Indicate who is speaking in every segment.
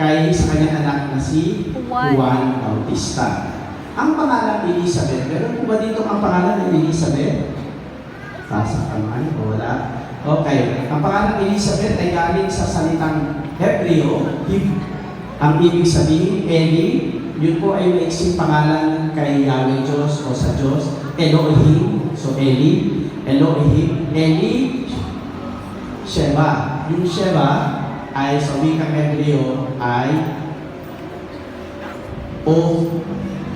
Speaker 1: kay sa kanyang anak na si Juan Bautista. Ang pangalan Elizabeth, meron po ba dito ang pangalan ng Elizabeth? Sa kamay o wala? Okay. Ang pangalan Elizabeth ay galing sa salitang Hebreo. Ang ibig sabihin, Eli, yun po ay maiksing pangalan kay Yahweh Diyos o sa Diyos. Elohim, so Eli. Elohim, Eli, Sheba. Yung Sheba ay sa wikang Hebreo ay oath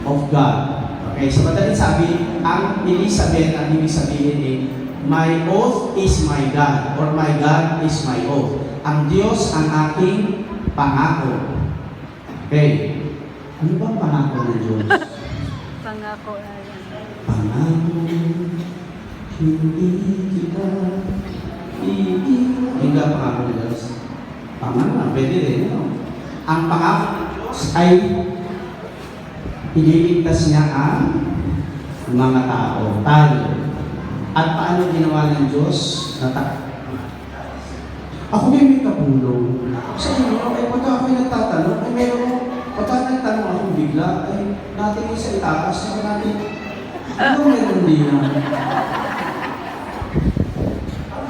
Speaker 1: of God. Okay, so madaling sabi, ang Elizabeth, ang ibig sabihin ay, my oath is my God, or my God is my oath. Ang Diyos ang aking pangako. Okay, ano bang pangako ng Diyos?
Speaker 2: Pangako ay
Speaker 1: Pangako, hindi kita iiwan. Hindi ang pangako ng Diyos. Pangako, pwede rin, no? Ang pangako ng Diyos ay ililigtas niya ang mga tao, tayo. At paano ginawa ng Diyos? Ako may katulong. Sa inyo, ay pagka ako'y nagtatanong, ay meron, pagka nagtanong ako bigla, ay natin yung sa itaas, saka natin, ano meron din yan?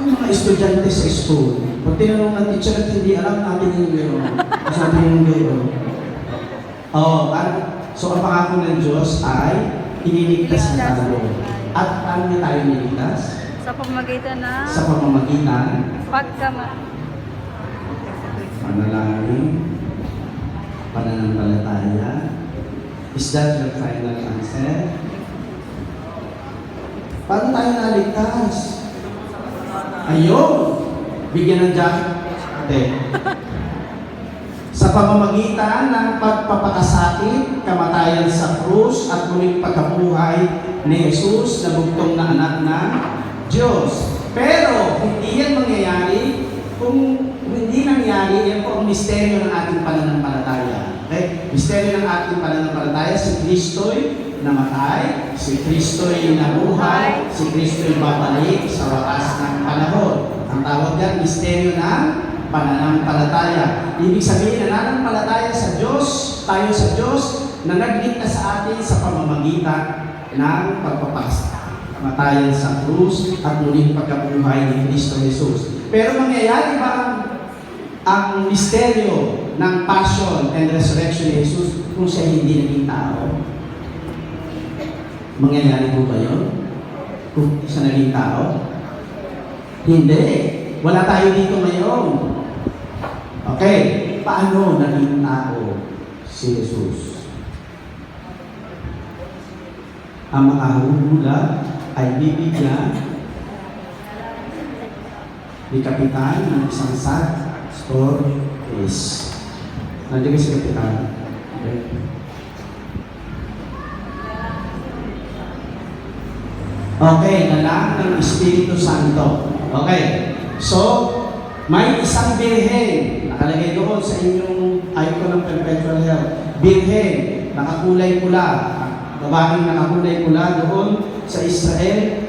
Speaker 1: Yung mga estudyante sa school, pag tinanong ng teacher at hindi alam natin yung meron. Sabi yung meron. So ang pangako ng Diyos ay iniligtas na tayo. At paano niya tayo niligtas?
Speaker 2: sa pamamagitan ng
Speaker 1: Sa pamamagitan panalangin, pananampalataya. Is that your final answer? Paano tayo naligtas? Ayun! Bigyan ng jacket. Sa pamamagitan ng pagpapakasakit, kamatayan sa krus at muling pagkabuhay ni Jesus na bugtong na anak ng Diyos. Pero hindi yan mangyayari kung hindi nangyari, yan po ang misteryo ng ating pananampalataya. Okay? Misteryo ng ating pananampalataya, si Kristo'y namatay, si Kristo'y nabuhay, si Kristo'y babalik sa wakas ng panahon. Ang tawag yan, misteryo ng pananampalataya. Ibig sabihin, nananampalataya sa Diyos, tayo sa Diyos, na nagligtas sa atin sa pamamagitan ng pagpapakamatay sa krus at muling pagkabuhay ni Kristo Jesus. Pero mangyayari ba ang misteryo ng passion and resurrection ni Jesus kung siya hindi naging tao? Mangyayari po ba yun? Kung siya naging tao? Hindi. Wala tayo dito ngayon. Okay, paano naging tao si Jesus? Ang makahuhula ay bibigyan ni Kapitan ng isang sad story is nandiyan si Kapitan. Okay. Okay, nalang ng Espiritu Santo. Okay, so may isang birhen, nakalagay doon sa inyong icon ng perpetual health. Birhen, nakakulay pula. Babaeng nakakulay pula doon sa Israel.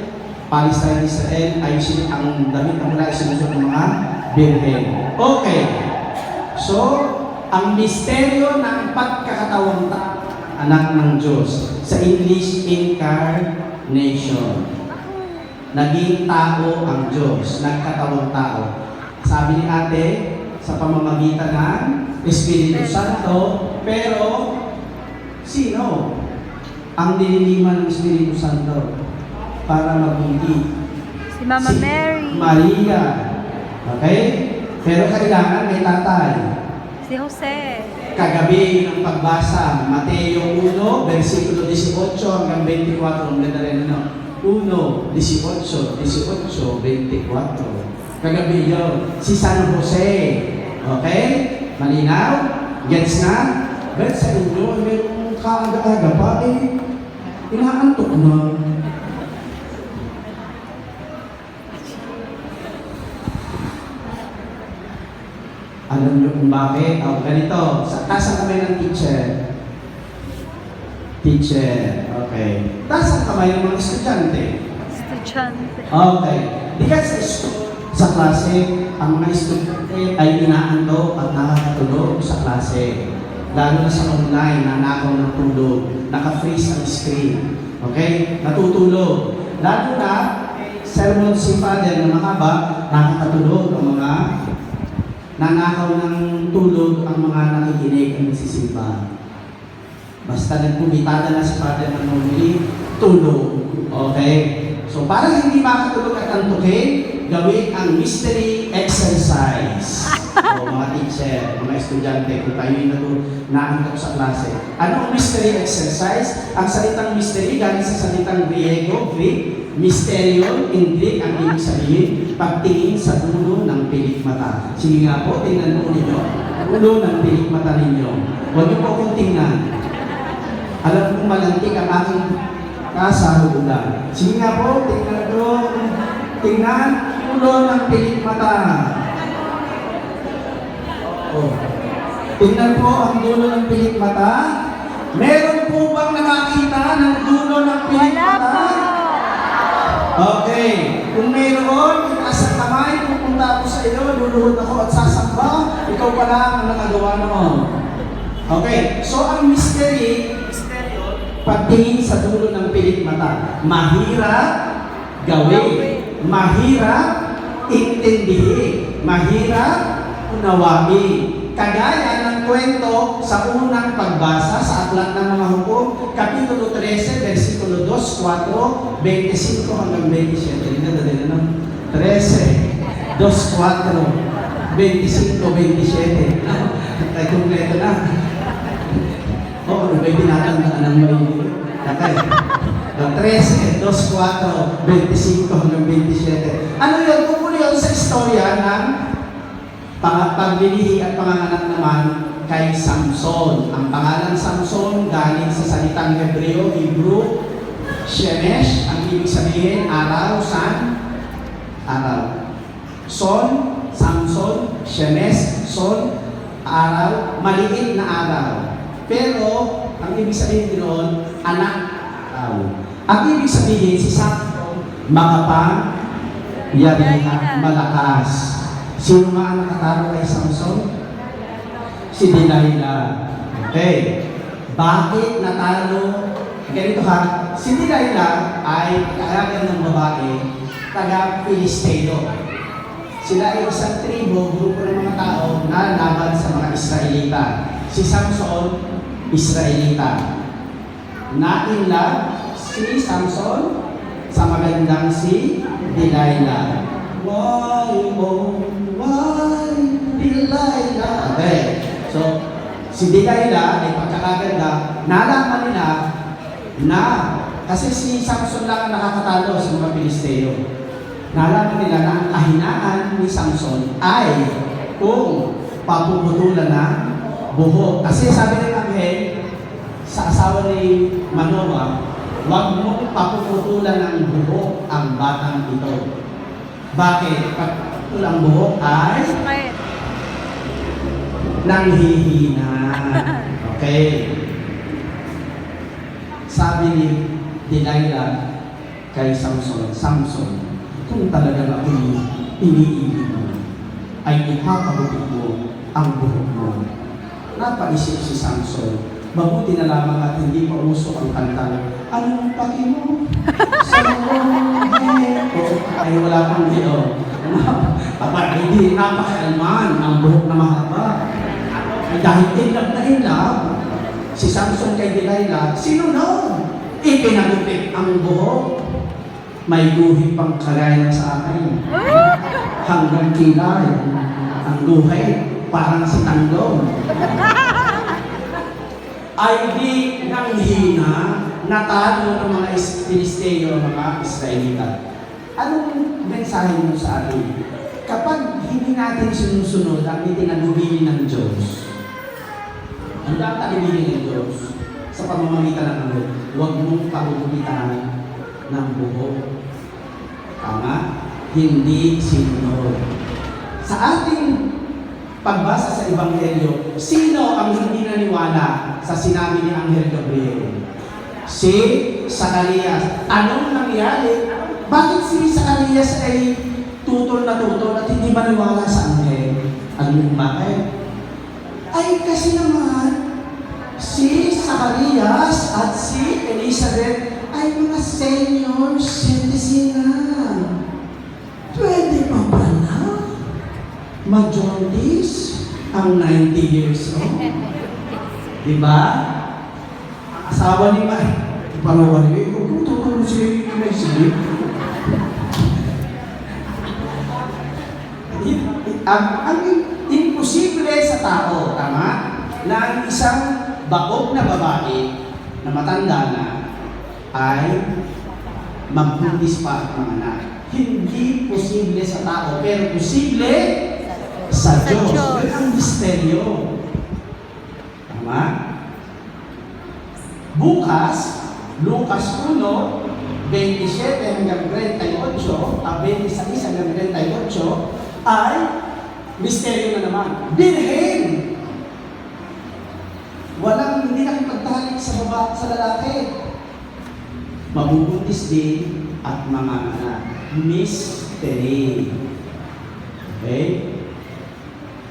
Speaker 1: Palestine, Israel, ay ang damit ang mula sinusunod ng mga birhen. Okay. So, ang misteryo ng pagkakatawang anak ng Diyos. Sa English, incarnation. Naging tao ang Diyos. Nagkatawang tao. Sabi ni ate, sa pamamagitan ng Espiritu Santo, pero sino ang nililiman ng Espiritu Santo para mabuti?
Speaker 2: si Mama Mary,
Speaker 1: Maria. Okay? Pero kailangan may tatay.
Speaker 2: si Jose,
Speaker 1: Kagabi ng pagbasa, Mateo 1, versikulo 18 hanggang 24. Ang ganda rin, 1, 18, 18, 24. Kagabi yun. Si San Jose. Okay? Malinaw? Gets na? Gets sa inyo, mayroong kaaga-aga pa inaantok na. Alam niyo kung bakit? Ganito. Taas ang kamay ng teacher. Teacher. Okay. Taas ang kamay ng mga estudyante.
Speaker 2: estudyante,
Speaker 1: Okay. Di ka sa klase, ang mga estudyante ay inaantok at nakakatulog sa klase. Lalo na sa online, nanakaw ng tulog, naka-freeze ang screen. Okay? Natutulog. Lalo na, sermon si Father na mahaba, nakakatulog ang mga nanakaw ng tulog ang mga nakikinig ang nagsisimba. Basta nagpumitada na si Father ng normally, tulog. Okay? So, para hindi makatulog at antukin, gawin ang mystery exercise. So, mga teacher, mga estudyante, kung tayo yung naantok sa klase. Ano ang mystery exercise? Ang salitang mystery, galing sa salitang Griego, Greek, mysterion, in Greek, ang ibig sabihin, pagtingin sa dulo ng pilik mata. Sige nga po, tingnan mo ninyo. Dulo ng pilik mata ninyo. Huwag niyo po akong tingnan. Alam kong malantik ang aking kasahulan. Sige nga po, tingnan ko. Tingnan, dulo ng pilik mata. Oh. Tingnan po ang dulo ng pilik mata. Meron po bang nakakita ng dulo ng pilik
Speaker 2: Wala
Speaker 1: mata?
Speaker 2: po.
Speaker 1: Okay. Kung mayroon, itaas ang kamay, pupunta ako sa iyo, luluhod ako at sasamba, ikaw pala ang nakagawa noon. Okay. So, ang mystery, pagtingin sa dulo ng pilik mata. Mahirap gawin. Mahirap intindihin. Mahirap unawain. Kagaya ng kwento sa unang pagbasa sa Aklat ng Mga Hukom, Kapitulo 13, versikulo 2, 4, 25 hanggang 27. Hindi na din, ano? 13, 2, 4, 25, 27. Ay, kumpleto na. Oo, may binatandaan ng mahilig. Okay. 13, 2, 4, 25 hanggang 27. Ano yun? Tungkol yun sa istorya ng paglilihi at panganganak naman kay Samson. Ang pangalan Samson galing sa salitang Hebreo, Hebrew, Shemesh, ang ibig sabihin, araw, sun, araw. Son, Samson, Shemesh, son, araw, maliit na araw. Pero, ang ibig sabihin doon, anak araw. Ang ibig sabihin, si Samson, makapangyarihan, malakas. Sino nga ang nakatalo kay Samson? Si Delilah. Okay. Bakit natalo? Ganito ha, si Delilah ay kaalagan ng babae, taga-Filisteo. Sila ay isang tribo, grupo ng mga tao na laban sa mga Israelita. Si Samson, Israelita. Na-inlove si Samson sa magandang si Delilah. Why, oh, why, Delilah? Okay. So, si Delilah ay pagkakaganda, nalaman nila na, kasi si Samson lang ang nakakatalo sa mga Pilisteo. Nalaman nila na ang kahinaan ni Samson ay kung papuputulan ng buhok. Kasi sabi ng anghel sa asawa ni Manoah, huwag mong papuputulan ng buhok ang batang ito. Bakit? Pag tulang buhok ay
Speaker 2: Sakit.
Speaker 1: nanghihina. Okay. Sabi ni Delilah kay Samson, Samson, kung talagang ako'y iniibig mo, ay ipapagutin mo ang buhok mo. Napaisip si Samson, mabuti na lamang at hindi pa uso ang kanta, anong paki mo? Sa ay wala pang dito. Hindi napakalman ang buhok na mahaba. Ay dahil inlove, si Samson kay Delilah, sino noon? Ipinagupit ang buhok. May guhit pang kagaya sa akin. Hanggang kilay. Ang guhit, parang si Tanggong. Ay di nanghina, natalo ng mga Pilisteo, mga Israelita. Anong mensahe mo sa atin? Kapag hindi natin sinusunod ang itinagubili ng Diyos, ang dapat ibigin ng Diyos sa pamamagitan ng Diyos, huwag mong pagugupitan ng buhok. Tama? Hindi sinunod. Sa ating pagbasa sa Ebanghelyo, sino ang hindi naniwala sa sinabi ni Anghel Gabriel? Si Zacarias. Anong nangyari? Bakit si Zacarias ay tutol na tutol at hindi maniwala sa anghel. Alam niyo kung bakit? Ay kasi naman, si Zacarias at si Elizabeth ay mga senior citizen na. Pwede pa pala majorities ang 90 years old. Diba? Ang asawa ni Mike, panawa niya, kung tutulong si Messi, ang imposible sa tao, tama? Na ang isang bakok na babae na matanda na ay magbuntis pa at manganak. Hindi posible sa tao, pero posible sa Diyos. Yan ang misteryo. Tama? Bukas, Lucas 1, 27 hanggang 38, 26 hanggang 38, ay misteryo na naman. Birhen! Walang hindi nakipagtalik sa lalaki. Mabubuntis din at mga anak. Mystery. Okay?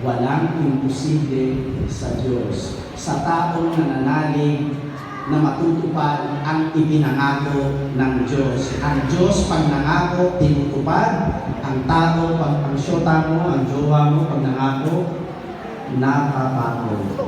Speaker 1: Walang imposible sa Diyos. Sa taong nananalig na matutupad ang ipinangako ng Diyos. Ang Diyos pag nangako, tinutupad. Ang tao, pag ang syota mo, ang jowa mo, pag nangako, napapako.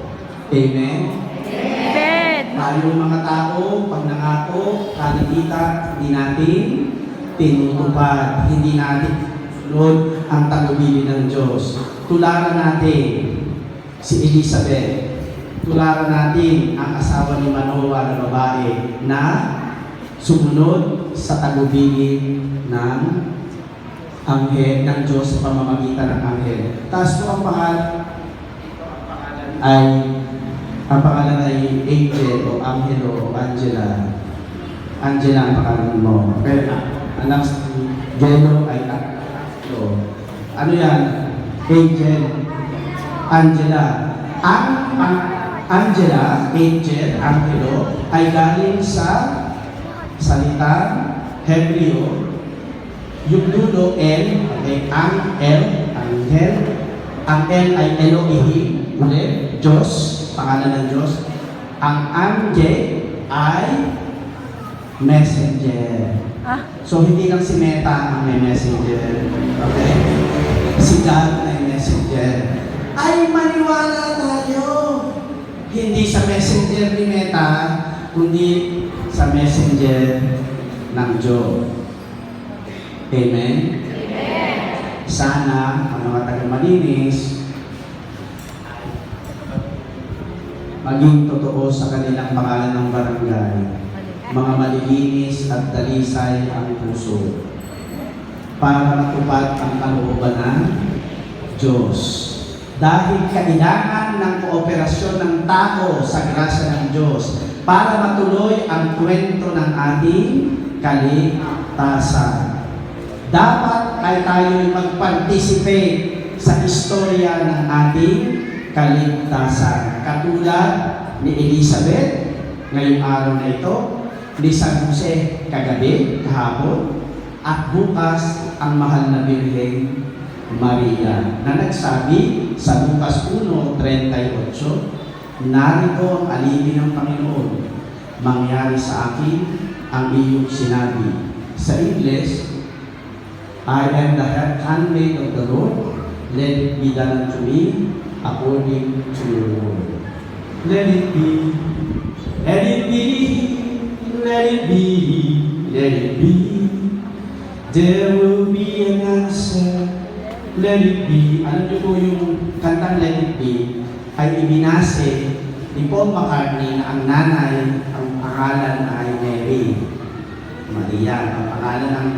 Speaker 1: Amen?
Speaker 2: Amen.
Speaker 1: Tayo mga tao, pag nangako, kanikita, hindi natin tinutupad. Hindi natin sunod ang tagubilin ng Diyos. Tularan natin si Elizabeth. Tularan natin ang asawa ni Manoah na babae na sumunod sa tagubilin ng anghel ng Diyos sa pamamagitan ng anghel. Taas po ang pangalan ay Angel o Angelo o Angela. Angela ang pangalan mo. Pero anak si Geno ay Angelo. Ano yan? Angel. Angela. Ang Angela, Angel, Angelo, ay galing sa salitang Hebreo. Yung dulo, L, okay, ang L, Angel. Ang L ay Elohim, ulit, Diyos, pangalan ng Diyos. Ang Angel ay messenger. So, hindi lang si Meta ang may messenger. Okay? Si God ay messenger. Ay, maniwala tayo. Hindi sa messenger ni Meta, kundi sa messenger ng Diyos. Amen? Amen. Sana ang mga taga-malinis maging totoo sa kanilang pangalan ng barangay. Mga malilinis at dalisay ang puso para matupad ang kalooban ng Diyos. Dahil kailangan ng kooperasyon ng tao sa grasya ng Diyos para matuloy ang kwento ng ating kaligtasan. Dapat ay tayo'y mag-participate sa istorya ng ating kaligtasan. Katulad ni Elizabeth ngayong araw na ito, ni San Jose kagabi, kahapon, at bukas ang mahal na Birhen Maria na nagsabi sa Lucas 1:38, narito ang alipin ng Panginoon, mangyari sa akin ang iyong sinabi. Sa English, I am the handmaid of the Lord, let it be done unto me according to your word. Let it be, let it be, let it be, let it be. There will be an answer. Let it be. Alam niyo po yung kantang Let It Be ay ibinase ni Paul McCartney na ang nanay, ang pangalan ay Mary. Maria, ang pangalan ng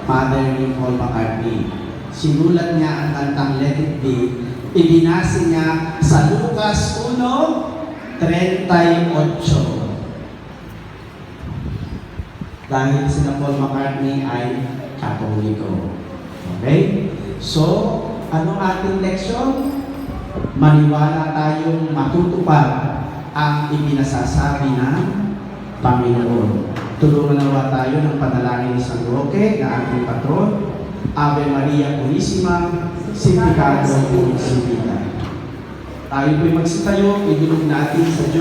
Speaker 1: mother ni Paul McCartney. Sinulat niya ang kantang Let It Be. Ibinase niya sa Lucas 1:38. Dahil sina Paul McCartney ay Katoliko. Okay? So, anong ating leksyon? Maniwala tayong matutupad ang ibinasasabi ng Panginoon. Tulungan nawa tayo ng panalangin ni San Roque na ating patron. Ave Maria Purísima, sin pecado concebida. Tayo po'y magsitayo, idulog natin sa Diyos.